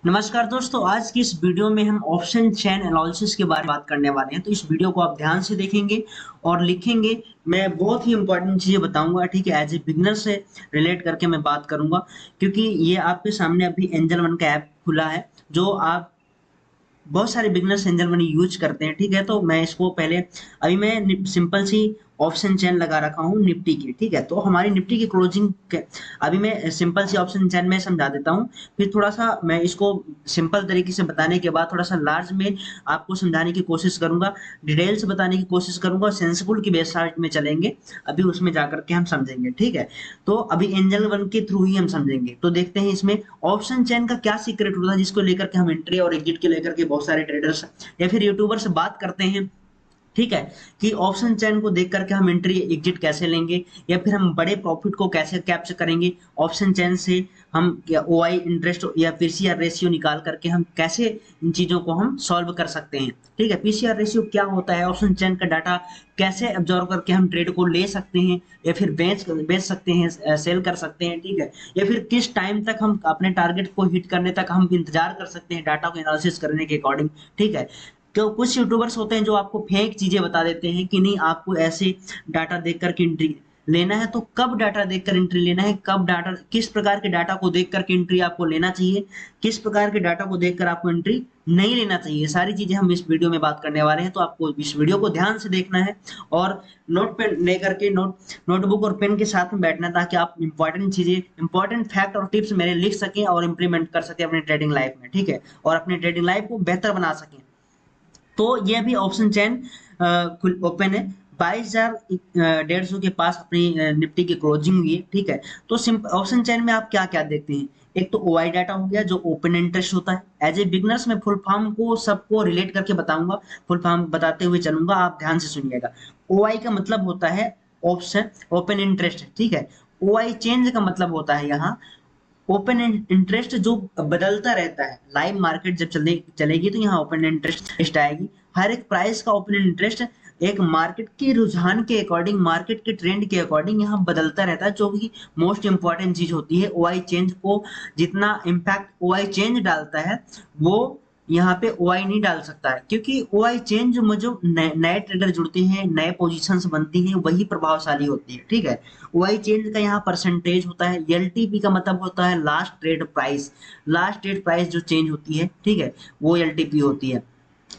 नमस्कार दोस्तों, आज की इस वीडियो में हम ऑप्शन चेन एनालिसिस के बारे में बात करने वाले हैं। तो इस वीडियो को आप ध्यान से देखेंगे और लिखेंगे। मैं बहुत ही इंपॉर्टेंट चीजें बताऊंगा, ठीक है। एज ए बिगनर से रिलेट करके मैं बात करूंगा, क्योंकि ये आपके सामने अभी एंजल वन का ऐप खुला है, जो आप बहुत सारे बिगनर्स एंजल मनी यूज करते हैं, ठीक है। तो मैं इसको पहले अभी मैं सिंपल सी ऑप्शन चेन लगा रखा हूँ निफ्टी की, ठीक है। तो हमारी निफ्टी की क्लोजिंग अभी मैं सिंपल सी ऑप्शन चेन में समझा देता हूँ। फिर थोड़ा सा मैं इसको सिंपल तरीके से बताने के बाद थोड़ा सा लार्ज में आपको समझाने की कोशिश करूंगा, डिटेल से बताने की कोशिश करूंगा, सेंसिबल की वेबसाइट में चलेंगे, अभी उसमें जाकर के हम समझेंगे, ठीक है। तो अभी एंजल वन के थ्रू ही हम समझेंगे। तो देखते हैं इसमें ऑप्शन चेन का क्या सीक्रेट होता है, जिसको लेकर के हम एंट्री और एग्जिट के लेकर के बहुत सारे ट्रेडर्स या फिर यूट्यूबर से बात करते हैं, ठीक है। कि ऑप्शन चेन को देख करके हम एंट्री एग्जिट कैसे लेंगे, या फिर हम बड़े प्रॉफिट को कैसे कैप्चर करेंगे ऑप्शन चेन से। हम ओ आई इंटरेस्ट या पीसीआर रेशियो निकाल करके हम कैसे इन चीजों को हम सॉल्व कर सकते हैं, ठीक है। पीसीआर रेशियो क्या होता है, ऑप्शन चेन का डाटा कैसे एब्जॉर्व करके हम ट्रेड को ले सकते हैं, या फिर बेच बेच सकते हैं, सेल कर सकते हैं, ठीक है। या फिर किस टाइम तक हम अपने टारगेट को हिट करने तक हम इंतजार कर सकते हैं डाटा को एनालिसिस करने के अकॉर्डिंग, ठीक है। तो कुछ यूट्यूबर्स होते हैं जो आपको फेक चीजें बता देते हैं कि नहीं, आपको ऐसे डाटा देख कर के एंट्री लेना है। तो कब डाटा देखकर एंट्री लेना है, कब डाटा, किस प्रकार के डाटा को देख करके एंट्री आपको लेना चाहिए, किस प्रकार के डाटा को देखकर आपको एंट्री नहीं लेना चाहिए, सारी चीजें हम इस वीडियो में बात करने वाले हैं। तो आपको इस वीडियो को ध्यान से देखना है और नोट पेन लेकर के नोटबुक और पेन के साथ में बैठना, ताकि आप इंपॉर्टेंट चीजें, इंपॉर्टेंट फैक्ट और टिप्स मेरे लिख सकें और इंप्लीमेंट कर सकें अपने ट्रेडिंग लाइफ में, ठीक है। और अपने ट्रेडिंग लाइफ को बेहतर बना सकें। तो ये अभी ऑप्शन चेन ओपन है, 22,150 के पास अपनी निफ्टी की क्लोजिंग हुई है, ठीक है। तो ऑप्शन चेन में आप क्या क्या देखते हैं, एक तो ओआई डाटा हो गया जो ओपन इंटरेस्ट होता है। एज ए बिगनर्स में फुल फॉर्म को सबको रिलेट करके बताऊंगा, फुल फॉर्म बताते हुए चलूंगा, आप ध्यान से सुनिएगा। ओआई का मतलब होता है ऑप्शन ओपन इंटरेस्ट, ठीक है। ओआई चेंज का मतलब होता है यहाँ ओपन इंटरेस्ट जो बदलता रहता है। लाइव मार्केट जब चलेगी तो यहाँ ओपन इंटरेस्ट आएगी। हर एक प्राइस का ओपन इंटरेस्ट एक मार्केट के रुझान के अकॉर्डिंग, मार्केट के ट्रेंड के अकॉर्डिंग यहाँ बदलता रहता है, जो कि मोस्ट इंपॉर्टेंट चीज होती है। ओआई चेंज को जितना इम्पैक्ट ओआई चेंज डालता है, वो यहाँ पे ओआई नहीं डाल सकता है, क्योंकि ओआई चेंज में जो नए ट्रेडर जुड़ते हैं, नए पोजीशंस बनती हैं, वही प्रभावशाली होती है, ठीक है। ओआई चेंज का यहाँ परसेंटेज होता है। एलटीपी का मतलब होता है last trade price, last trade price जो चेंज होती है, ठीक है, वो एलटीपी होती है।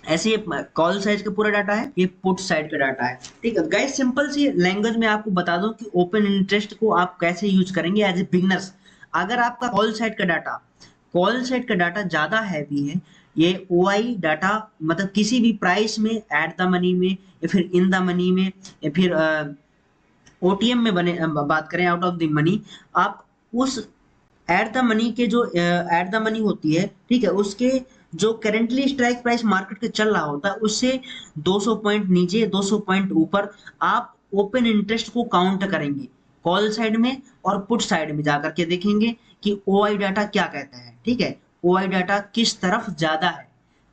ऐसे ये कॉल साइड का पूरा डाटा है, ये पुट साइड का डाटा है, ठीक है। गाइस सिंपल सी लैंग्वेज में आपको बता दूं कि ओपन इंटरेस्ट को आप कैसे यूज करेंगे एज ए बिगनर्स। अगर आपका कॉल साइड का डाटा ज्यादा हैवी है, ये ओआई डाटा मतलब किसी भी प्राइस में एट द मनी में, या फिर इन द मनी में, या फिर ओटीएम में बने बात करें आउट ऑफ द मनी, आप उस एट द मनी के जो एट द मनी होती है, ठीक है, उसके जो करेंटली स्ट्राइक प्राइस मार्केट के चल रहा होता है, उससे 200 पॉइंट नीचे, 200 पॉइंट ऊपर आप ओपन इंटरेस्ट को काउंट करेंगे कॉल साइड में, और पुट साइड में जाकर के देखेंगे कि ओआई डाटा क्या कहता है, ठीक है। ओआई डाटा किस तरफ ज्यादा है।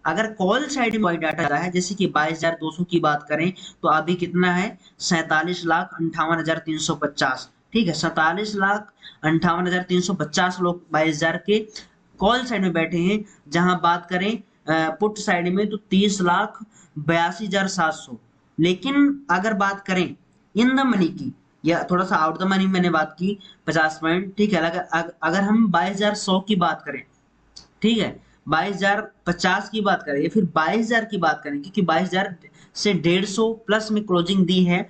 अगर कॉल साइड में ओआई डाटा ज्यादा है, जैसे कि 22,200 की बात करें, तो अभी कितना है, 47,58,350, ठीक है। 47,58,350 लोग 22,000 के कॉल साइड में बैठे हैं। जहां बात करें पुट साइड में, तो 30,82,700। लेकिन अगर बात करें इन द मनी की, या थोड़ा सा आउट द मनी मैंने बात की, 50 पॉइंट, ठीक है। अगर हम 22,100 की बात करें, ठीक है, 22,050 की बात करें, या फिर 22,000 की बात करें, क्योंकि 22,000 से 150 प्लस में क्लोजिंग दी है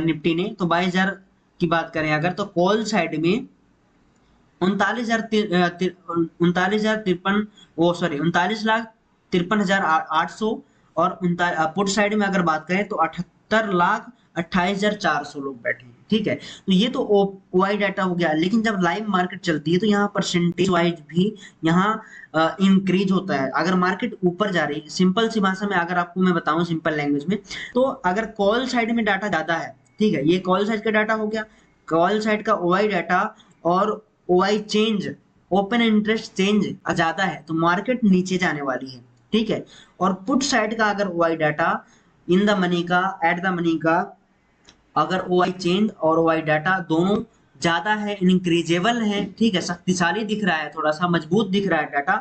निफ्टी ने, तो 22,000 की बात करें अगर, तो कॉल साइड में 39,053, वो सॉरी 39,53,800, और पुट साइड में अगर बात करें तो 78,28,400 लोग बैठे हैं, ठीक है। तो ये तो ओआई डाटा हो गया। लेकिन जब लाइव मार्केट चलती है, तो यहाँ परसेंटेज वाइज भी यहाँ इंक्रीज होता है। अगर मार्केट ऊपर जा रही है, सिंपल सी भाषा में अगर आपको मैं बताऊं सिंपल लैंग्वेज में, तो अगर कॉल साइड में डाटा ज्यादा है, ठीक है, ये कॉल साइड का डाटा हो गया, कॉल साइड का ओआई डाटा, और OI change, open interest change ज्यादा है, तो मार्केट नीचे जाने वाली है, ठीक है। और पुट साइड का अगर OI data in the money का, एट द मनी का, अगर ओआई चेंज और ओआई डाटा दोनों ज्यादा है, इंक्रीजेबल है, ठीक है, शक्तिशाली दिख रहा है, थोड़ा सा मजबूत दिख रहा है डाटा,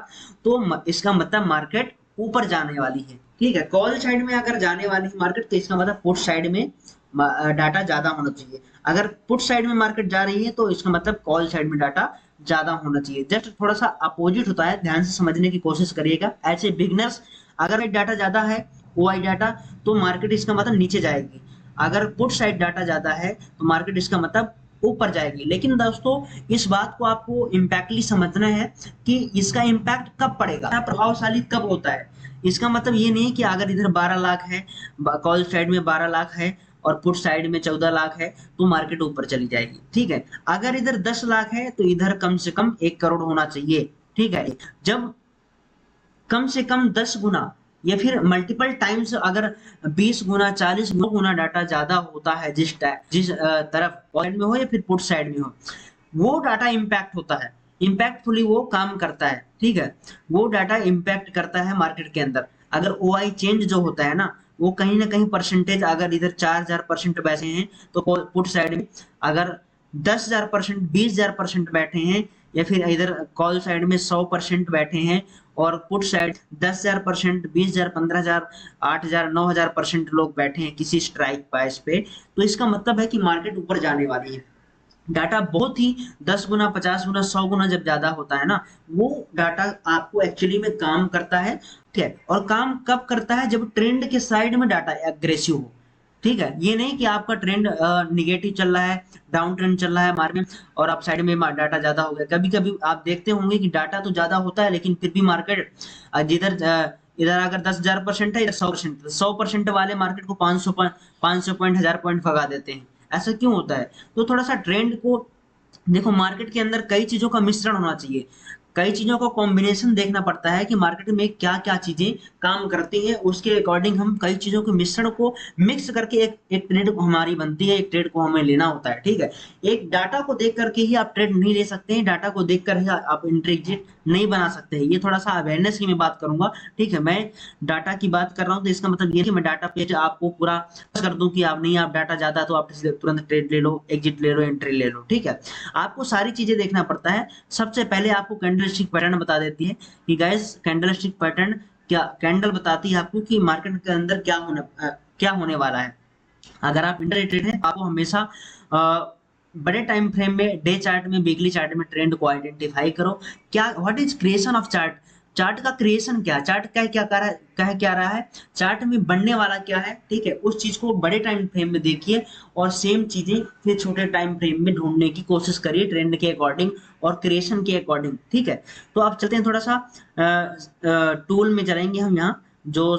तो इसका मतलब मार्केट ऊपर जाने वाली है, ठीक है। कॉल साइड में अगर जाने वाली है मार्केट, तो इसका मतलब पुट साइड में डाटा ज्यादा होना चाहिए। अगर पुट साइड में मार्केट जा रही है तो इसका मतलब कॉल साइड में डाटा ज्यादा होना चाहिए। जस्ट थोड़ा सा अपोजिट होता है, ध्यान से समझने की कोशिश करिएगा। ऐसे बिगनर्स, अगर डाटा ज्यादा है ओआई डाटा, तो मार्केट इसका मतलब नीचे जाएगी। अगर पुट साइड डाटा ज्यादा है तो मार्केट इसका मतलब ऊपर जाएगी। लेकिन दोस्तों इस बात को आपको इम्पैक्टली समझना है कि इसका इम्पैक्ट कब पड़ेगा, प्रभावशाली कब होता है। इसका मतलब ये नहीं कि अगर इधर 12 लाख है, कॉल साइड में 12 लाख है और पुट साइड में 14 लाख है, तो मार्केट ऊपर चली जाएगी, ठीक है। अगर इधर 10 लाख है तो इधर कम से कम 1 करोड़ होना चाहिए, ठीक है। जब कम से कम 10 गुना या फिर मल्टीपल टाइम्स, अगर 20 गुना 40 गुना डाटा ज्यादा होता है जिस तरफ पॉइंट में हो या फिर पुट साइड में हो, वो डाटा इम्पैक्ट होता है, इम्पैक्टफुली वो काम करता है, ठीक है। वो डाटा इम्पैक्ट करता है मार्केट के अंदर। अगर ओआई चेंज जो होता है ना कहीं परसेंटेज, अगर इधर 4000% बैठे हैं तो पुट साइड में अगर 10,000%, 20,000% बैठे हैं, या फिर इधर कॉल साइड में 100% बैठे हैं, और पुट साइड 10,000%, 20,000, 15,000, 8,000, 9,000% लोग बैठे हैं किसी स्ट्राइक प्राइस पे, तो इसका मतलब है कि मार्केट ऊपर जाने वाली है। डाटा बहुत ही 10 गुना, 50 गुना, 100 गुना जब ज्यादा होता है ना, वो डाटा आपको एक्चुअली में काम करता है, ठीक है। और काम कब करता है? जब ट्रेंड के साइड में डाटा एग्रेसिव हो, ठीक है। ये नहीं कि आपका ट्रेंड निगेटिव चल रहा है, डाउन ट्रेंड चल रहा है मार्केट और अप साइड में डाटा ज्यादा हो गया। कभी कभी आप देखते होंगे कि डाटा तो ज्यादा होता है लेकिन फिर भी मार्केट जिधर इधर अगर 10,000% है, इधर 100%, 100% वाले मार्केट को 500 पॉइंट, 1000 पॉइंट भगा देते हैं। ऐसा क्यों होता है? तो थोड़ा सा ट्रेंड को देखो, मार्केट के अंदर कई चीजों का मिश्रण होना चाहिए, कई चीजों का कॉम्बिनेशन देखना पड़ता है कि मार्केट में क्या क्या चीजें काम करती हैं, उसके अकॉर्डिंग हम कई चीजों के मिश्रण को मिक्स करके एक एक ट्रेड हमारी बनती है, एक ट्रेड को हमें लेना होता है, ठीक है। एक डाटा को देख करके ही आप ट्रेड नहीं ले सकते हैं, डाटा को देख कर ही आप एंट्री एग्जिट नहीं बना सकते हैं। ये थोड़ा सा अवेयरनेस की मैं बात करूंगा, ठीक है। मैं डाटा की बात कर रहा हूँ तो इसका मतलब ये कि मैं डाटा पे आपको पूरा कर दूं कि आप नहीं, आप डाटा ज्यादा है तो आप तुरंत ट्रेड ले लो, एग्जिट ले लो, एंट्री ले लो, ठीक है। आपको सारी चीजें देखना पड़ता है। सबसे पहले आपको कैंडलस्टिक पैटर्न बता देती है कि गाइस कैंडलस्टिक पैटर्न क्या, कैंडल बताती है आपको कि मार्केट के अंदर क्या होने वाला है। अगर आप इंटरनेटेड हैं, आपको हमेशा बड़े टाइम फ्रेम में, डे चार्ट में, वीकली चार्ट में ट्रेंड को आइडेंटिफाई करो। क्या, what is creation of chart, chart का क्रिएशन क्या, चार्ट क्या रहा है, चार्ट में बनने वाला क्या है, ठीक है। उस चीज को बड़े टाइम फ्रेम में देखिए और सेम चीजें फिर छोटे टाइम फ्रेम में ढूंढने की कोशिश करिए ट्रेंड के अकॉर्डिंग और क्रिएशन के अकॉर्डिंग, ठीक है। तो आप चलते हैं थोड़ा सा टूल में चलेंगे हम यहाँ, जो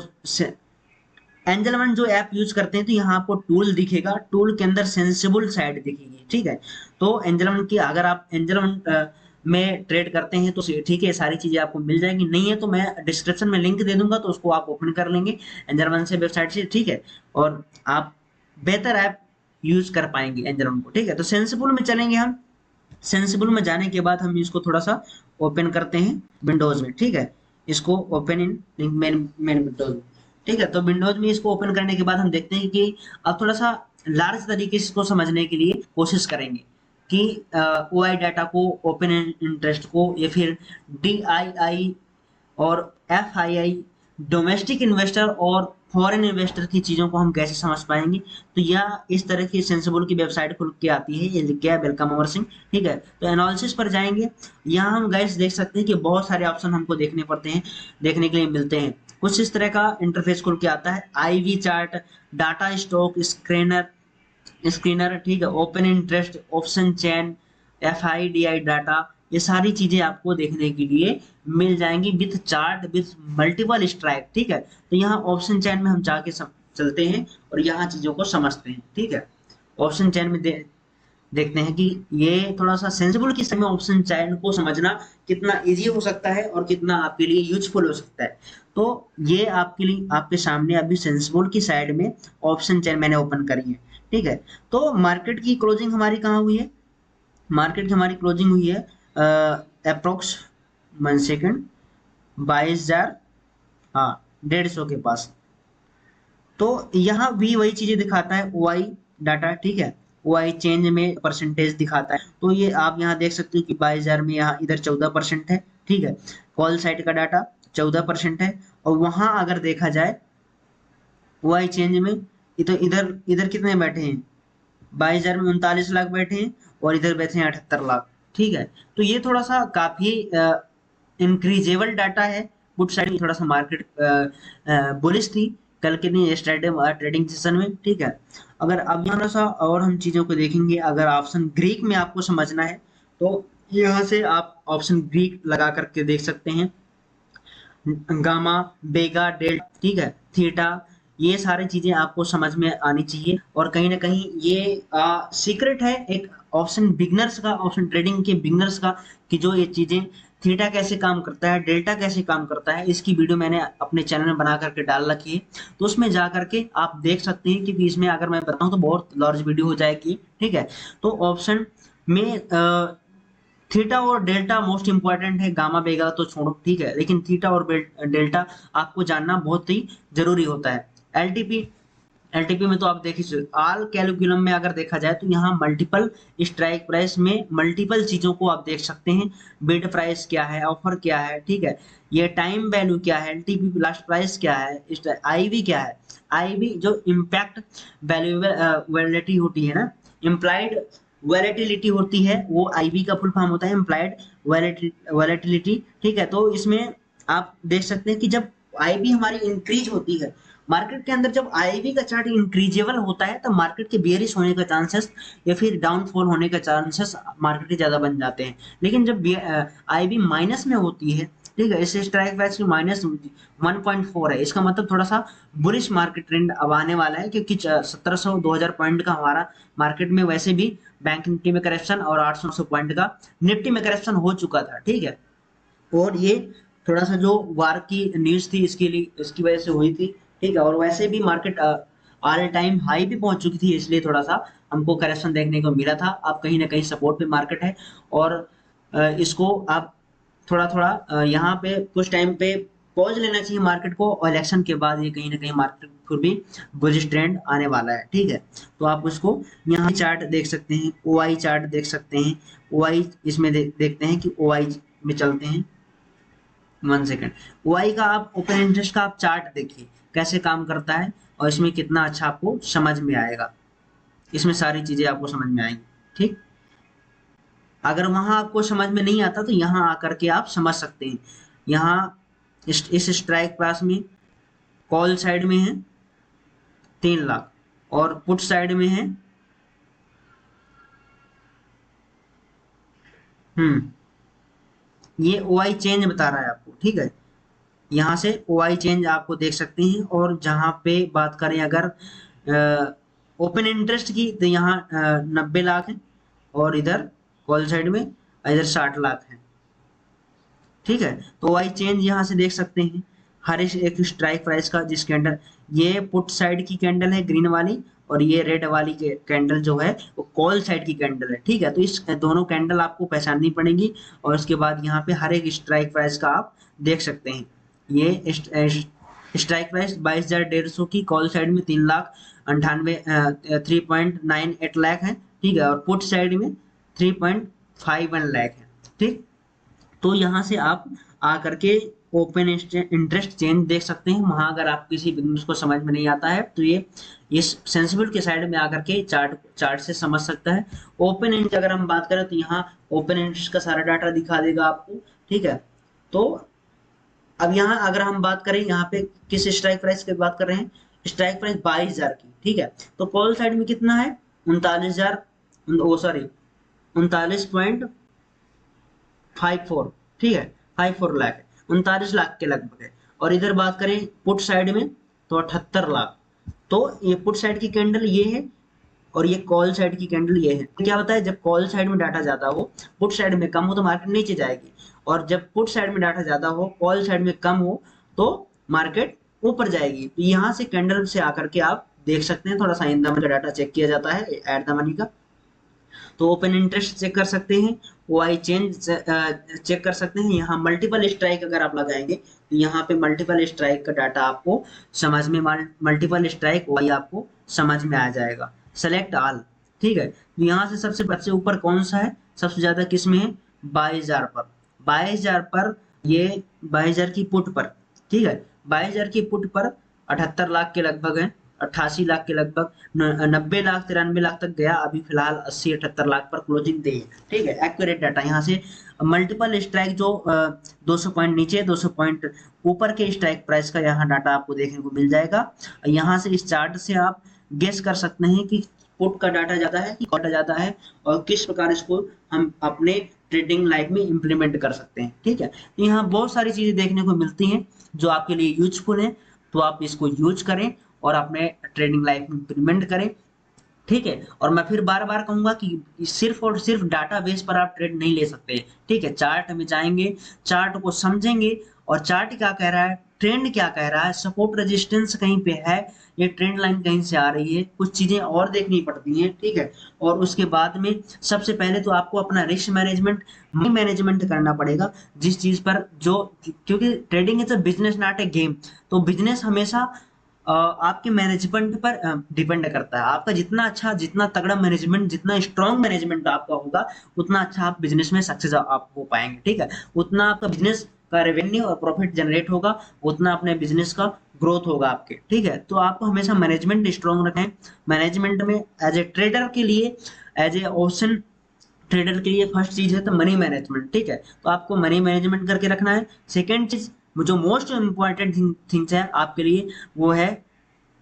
एंजल वन जो ऐप यूज करते हैं तो यहाँ आपको टूल दिखेगा, टूल के अंदर सेंसिबल साइड दिखेगी, ठीक है। तो एंजल वन की, अगर आप एंजल वन में ट्रेड करते हैं तो ठीक है, सारी चीजें आपको मिल जाएंगी। नहीं है तो मैं डिस्क्रिप्शन में लिंक दे दूंगा, तो उसको आप ओपन कर लेंगे एंजल वन से, वेबसाइट से, ठीक है। और आप बेहतर ऐप यूज कर पाएंगे एंजल वन को, ठीक है। तो सेंसिबल में चलेंगे हम। सेंसिबल में जाने के बाद हम इसको थोड़ा सा ओपन करते हैं विंडोज में, ठीक है। इसको ओपन इन मेन विंडोज में, ठीक है। तो विंडोज में इसको ओपन करने के बाद हम देखते हैं कि अब थोड़ा सा लार्ज तरीके से इसको समझने के लिए कोशिश करेंगे कि ओआई डाटा को, ओपन इंटरेस्ट को, या फिर डीआईआई और एफआईआई, डोमेस्टिक इन्वेस्टर और फॉरेन इन्वेस्टर की चीजों को हम कैसे समझ पाएंगे। तो यह इस तरह की सेंसिबल की वेबसाइट खुल के आती है, ये लिख गया वेलकम अमर सिंह, ठीक है। तो एनालिसिस पर जाएंगे, यहाँ हम गाइस देख सकते हैं कि बहुत सारे ऑप्शन हमको देखने पड़ते हैं, देखने के लिए मिलते हैं। कुछ इस तरह का इंटरफेस खुल के आता है, IV chart, data stock screener, ठीक है, open interest, option chain, FII DII data, ये सारी चीजें आपको देखने के लिए मिल जाएंगी with chart, with multiple strike, ठीक है। तो यहाँ ऑप्शन चेन में हम जाके चलते हैं और यहाँ चीजों को समझते हैं, ठीक है। ऑप्शन चेन में देखते हैं कि ये थोड़ा सा सेंसिबल किस समय ऑप्शन चेन को समझना कितना इजी हो सकता है और कितना आपके लिए यूजफुल हो सकता है। तो ये आपके लिए, आपके सामने अभी सेंसिबल की साइड में ऑप्शन चेन मैंने ओपन करी है, ठीक है। तो मार्केट की क्लोजिंग हमारी कहाँ हुई है? मार्केट की हमारी क्लोजिंग हुई है अप्रोक्स 1 सेकेंड, 22,000, हाँ, 150 के पास। तो यहाँ भी वही चीजें दिखाता है ओआई डाटा, ठीक है। OI चेंज में परसेंटेज दिखाता है। तो ये आप यहाँ देख सकते हो कि 22,000 में यहाँ इधर 14% है, ठीक है। कॉल साइट का डाटा 14% है, और वहां अगर देखा जाए OI चेंज में, तो इधर इधर कितने बैठे हैं, 22,000 में 39 लाख बैठे हैं, और इधर बैठे हैं 78 लाख, ठीक है। तो ये थोड़ा सा काफी इंक्रीजेबल डाटा है। गुड साइड थोड़ा सा मार्केट बुलिश थी कल के दिन ट्रेडिंग सेशन में, ठीक है। अगर अब थोड़ा सा और हम चीजों को देखेंगे, अगर ऑप्शन ग्रीक में आपको समझना है तो यहाँ से आप ऑप्शन ग्रीक लगा करके देख सकते हैं। गामा, बेगा, डेल्टा, ठीक है, थीटा, ये सारी चीजें आपको समझ में आनी चाहिए। और कहीं ना कहीं ये सीक्रेट है एक ऑप्शन बिगनर्स का, ऑप्शन ट्रेडिंग के बिगनर्स का, कि जो ये चीजें थीटा कैसे काम करता है, डेल्टा कैसे काम करता है, इसकी वीडियो मैंने अपने चैनल में बना करके डाल रखी है। तो उसमें जा करके आप देख सकते हैं, क्योंकि इसमें अगर मैं बताऊं तो बहुत लार्ज वीडियो हो जाएगी, ठीक है। तो ऑप्शन में थीटा और डेल्टा मोस्ट इंपॉर्टेंट है, गामा बेगा तो छोड़ो, ठीक है, लेकिन थीटा और डेल्टा आपको जानना बहुत ही जरूरी होता है। एलटीपी, एलटीपी में तो आप देखिए, आल कैलकुलम में अगर देखा जाए तो यहाँ मल्टीपल स्ट्राइक प्राइस में मल्टीपल चीजों को आप देख सकते हैं। बिड प्राइस क्या है, ऑफर क्या है, ठीक है, ये टाइम वैल्यू क्या है, एलटीपी लास्ट प्राइस क्या है, आईवी क्या है। आईवी जो इम्पैक्ट वैल्यूएबिलिटी होती है ना, इम्प्लाइड वैलेटिलिटी होती है, वो आईवी का फुल फॉर्म होता है, इम्प्लाइड वैलेटिलिटी, ठीक है। तो इसमें आप देख सकते हैं कि जब आईवी हमारी इंक्रीज होती है मार्केट के अंदर, जब आईवी का चार्ट इंक्रीजेबल होता है तो मार्केट के बेयरिश होने का चांसेस या फिर डाउनफॉल होने का चांसेस मार्केट के ज्यादा बन जाते हैं। लेकिन जब आईवी माइनस में होती है, ठीक है, इसे स्ट्राइक प्राइस की -1.4 है, इसका मतलब थोड़ा सा बुलिश मार्केट ट्रेंड अब आने वाला है, क्योंकि 1700-2000 पॉइंट का हमारा मार्केट में वैसे भी बैंक निफ्टी में करेक्शन और 800 पॉइंट का निफ्टी में करेक्शन हो चुका था, ठीक है। और ये थोड़ा सा जो वार की न्यूज थी इसके लिए, इसकी वजह से हुई थी, ठीक है। और वैसे भी मार्केट ऑल टाइम हाई भी पहुंच चुकी थी, इसलिए थोड़ा सा हमको करेक्शन देखने को मिला था। अब कहीं ना कहीं सपोर्ट पे मार्केट है, और इसको आप थोड़ा थोड़ा यहाँ पे कुछ टाइम पे पॉज लेना चाहिए मार्केट को, और इलेक्शन के बाद ये कहीं ना कहीं मार्केट फिर भी बुलिश ट्रेंड आने वाला है, ठीक है। तो आप उसको यहाँ चार्ट देख सकते हैं, ओआई चार्ट देख सकते हैं। ओआई इसमें देखते हैं कि ओआई में चलते हैं, 1 सेकेंड। ओआई का आप ओपन इंटरेस्ट का आप चार्ट देखिए कैसे काम करता है, और इसमें कितना अच्छा आपको समझ में आएगा, इसमें सारी चीजें आपको समझ में आएंगी, ठीक। अगर वहां आपको समझ में नहीं आता तो यहाँ आकर के आप समझ सकते हैं। यहाँ इस स्ट्राइक प्राइस में कॉल साइड में है 3 लाख, और पुट साइड में है ये ओआई चेंज बता रहा है आपको, ठीक है। यहाँ से ओआई चेंज आपको देख सकते हैं। और जहाँ पे बात करें अगर ओपन इंटरेस्ट की, तो यहाँ 90 लाख है, और इधर कॉल साइड में इधर 60 लाख है, ठीक है। तो वाई चेंज यहाँ से देख सकते हैं, हर एक स्ट्राइक प्राइस का, जिस कैंडल, ये पुट साइड की कैंडल है ग्रीन वाली, और ये रेड वाली कैंडल जो है वो कॉल साइड की कैंडल है, ठीक है। तो इस दोनों कैंडल आपको पहचाननी पड़ेगी, और उसके बाद यहाँ पे हर एक स्ट्राइक प्राइस का आप देख सकते हैं। ये स्ट्राइक प्राइस 22,150 की, कॉल साइड में 3,98 3.98 लाख है, ठीक है, और पुट साइड में 3.51 लाख है, ठीक। तो यहाँ से आप आकर के ओपन इंटरेस्ट चेंज देख सकते हैं। वहां अगर आप किसी बिजनेस को समझ में नहीं आता है तो ये इस सेंसिबल के साइड में आकर के चार्ट से समझ सकता है। ओपन इंटरेस्ट अगर हम बात करें तो यहाँ ओपन इंटरेस्ट का सारा डाटा दिखा देगा आपको, ठीक है। तो अब यहाँ अगर हम बात करें, यहाँ पे किस स्ट्राइक प्राइस की बात कर रहे हैं, स्ट्राइक प्राइस 22,000 की, ठीक है। तो कॉल साइड में कितना है, 39,000, सॉरी 39.54, ठीक है, 54 लाख है, 39 लाख के लगभग है। और इधर बात करें पुट साइड में तो 78 लाख। तो ये पुट साइड की कैंडल ये है, और ये कॉल साइड की कैंडल ये है। क्या होता है, जब कॉल साइड में डाटा ज्यादा हो, पुट साइड में कम हो, तो मार्केट नीचे जाएगी, और जब पुट साइड में डाटा ज्यादा हो, कॉल साइड में कम हो, तो मार्केट ऊपर जाएगी। तो यहाँ से कैंडल से आकर के आप देख सकते हैं, थोड़ा सा इन द मनी का डाटा चेक किया जाता है, एट द मनी का। तो ओपन इंटरेस्ट चेक कर सकते हैं, ओआई चेंज चेक कर सकते हैं। यहाँ मल्टीपल स्ट्राइक अगर आप लगाएंगे तो यहाँ पे मल्टीपल स्ट्राइक का डाटा आपको समझ में, मल्टीपल स्ट्राइक ओआई आपको समझ में आ जाएगा। सेलेक्ट ऑल, ठीक है। तो यहाँ से सबसे ऊपर कौन सा है, सबसे ज्यादा किस में है, 22,000 पर, 22,000 पर, ये 22,000 की पुट पर, ठीक है, 22,000 की पुट पर 78 लाख के लगभग है, 88 लाख के लगभग, 90 लाख 93 लाख तक गया, अभी फिलहाल 80-78 लाख पर क्लोजिंग दे है, ठीक है। एक्यूरेट डाटा यहाँ से मल्टीपल स्ट्राइक जो 200 पॉइंट नीचे 200 पॉइंट ऊपर के स्ट्राइक प्राइस का यहाँ डाटा आपको देखने को मिल जाएगा। यहाँ से इस चार्ट से आप गेस कर सकते हैं कि पुट का डाटा ज्यादा है कि कॉल का ज्यादा है, और किस प्रकार इसको हम अपने ट्रेडिंग लाइफ में इम्प्लीमेंट कर सकते हैं, ठीक है। तो यहाँ बहुत सारी चीजें देखने को मिलती हैं जो आपके लिए यूजफुल है, तो आप इसको यूज करें और अपने ट्रेडिंग लाइफ में इम्प्लीमेंट करें, ठीक है। और मैं फिर बार बार कहूंगा कि सिर्फ और सिर्फ डाटा बेस पर आप ट्रेड नहीं ले सकते, ठीक है। चार्ट में जाएंगे, चार्ट को समझेंगे, और चार्ट क्या कह रहा है, ट्रेंड क्या कह रहा है, सपोर्ट रेजिस्टेंस कहीं पे है, ये ट्रेंड लाइन कहीं से आ रही है, कुछ चीजें और देखनी पड़ती हैं, ठीक है। और उसके बाद में सबसे पहले तो आपको अपना रिस्क मैनेजमेंट, मनी मैनेजमेंट करना पड़ेगा, जिस चीज पर जो, क्योंकि trading is a business not a game, तो बिजनेस हमेशा आपके मैनेजमेंट पर डिपेंड करता है। आपका जितना अच्छा, जितना तगड़ा मैनेजमेंट, जितना स्ट्रांग मैनेजमेंट आपका होगा, उतना अच्छा आप बिजनेस में सक्सेस आप हो पाएंगे, ठीक है। उतना आपका बिजनेस का रेवेन्यू और प्रॉफिट जनरेट होगा, उतना अपने बिजनेस का ग्रोथ होगा आपके, ठीक है। तो आपको हमेशा मैनेजमेंट स्ट्रांग रखें। मैनेजमेंट में एज ए ट्रेडर के लिए, एज ए ऑप्शन ट्रेडर के लिए फर्स्ट चीज है तो मनी मैनेजमेंट, ठीक है। तो आपको मनी मैनेजमेंट करके रखना है। सेकेंड चीज जो मोस्ट इम्पॉर्टेंट थिंग्स है आपके लिए, वो है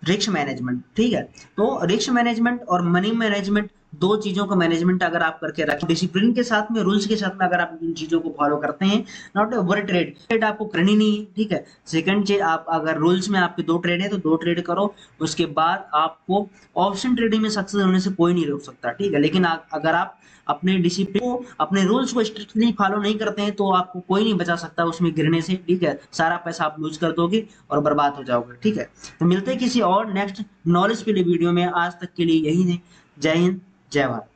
रिस्क मैनेजमेंट, ठीक है। तो रिस्क मैनेजमेंट और मनी मैनेजमेंट, दो चीजों का मैनेजमेंट अगर आप करके रखें डिसिप्लिन के साथ में, रूल्स के साथ में, अगर आप इन चीजों को फॉलो करते हैं, नॉट ओवर ट्रेड, ट्रेड आपको करनी नहीं है, ठीक है। सेकंड चीज, आप अगर रूल्स में आपके 2 ट्रेड है तो 2 ट्रेड करो, उसके बाद आपको ऑप्शन ट्रेडिंग में सक्सेस होने से कोई नहीं रोक सकता, ठीक है। लेकिन अगर आप अपने डिसिप्लिन को, अपने रूल्स को स्ट्रिक्टली फॉलो नहीं करते हैं, तो आपको कोई नहीं बचा सकता उसमें गिरने से, ठीक है। सारा पैसा आप लूज कर दोगे और बर्बाद हो जाओगे, ठीक है। तो मिलते हैं किसी और नेक्स्ट नॉलेज के लिए वीडियो में, आज तक के लिए यही है। जय हिंद, जय भारत।